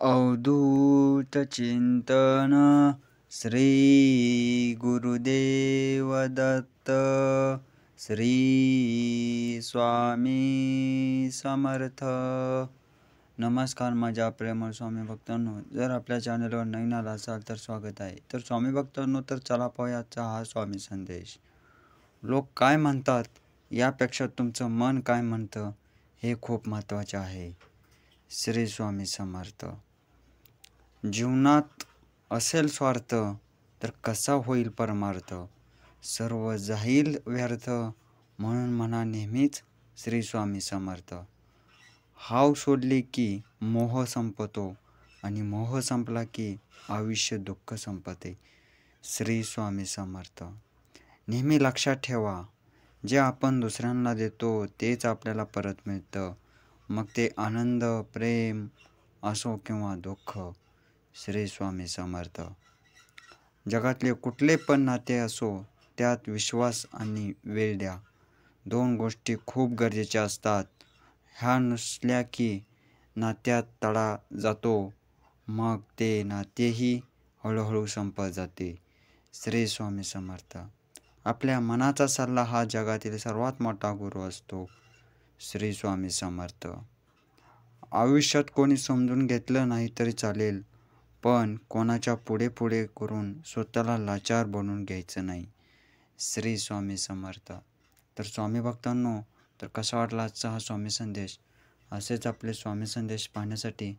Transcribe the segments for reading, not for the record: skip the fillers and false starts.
अवधूत चिंतन श्री गुरुदेव दत्त श्री स्वामी समर्थ। नमस्कार माझ्या प्रेमळ स्वामी भक्तांनो, जर आपल्या चॅनलवर नवीन आला असाल तर स्वागत आहे। तर स्वामी भक्तांनो, तर चला पाहूया आजचा हा स्वामी संदेश। लोक काय म्हणतात यापेक्षा तुमचं मन काय म्हणतं हे खूप महत्त्वाचे आहे। श्री स्वामी समर्थ। जीवनात असेल स्वार्थ तर कसा होईल परमार्थ, सर्व जाईल व्यर्थ, म्हणून म्हणा नेहमीच श्री स्वामी समर्थ। हाव सोडली की मोह संपतो आणि मोह संपला की आयुष्य दुःख संपते। श्री स्वामी समर्थ। नेहमी लक्षात ठेवा, जे आपण दुसऱ्यांना देतो तेच आपल्याला परत मिळतं, मग ते आनंद प्रेम असो किंवा दुःख। श्री स्वामी समर्थ। जगातले कुठले पण नाते असो त्यात विश्वास आणि वेळ द्या, दोन गोष्टी खूप गरजेच्या असतात। ह्या नसल्या की नात्यात तडा जातो, मग ते नातेही हळूहळू संपत जाते। श्री स्वामी समर्थ। आपल्या मनाचा सल्ला हा जगातील सर्वात मोठा गुरु असतो। श्री स्वामी समर्थ। आयुष्यात कोणी समजून घेतलं नाही तरी चालेल, पण कोणाच्या पुढे पुढे करून स्वतःला लाचार बनवून घ्यायचं नाही। श्री स्वामी समर्थ। तर स्वामी भक्तांनो, तर कसा वाटला आजचा हा स्वामी संदेश? असेच आपले स्वामी संदेश पाहण्यासाठी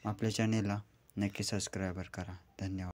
आपल्या चॅनेलला नक्की सबस्क्राईब करा। धन्यवाद।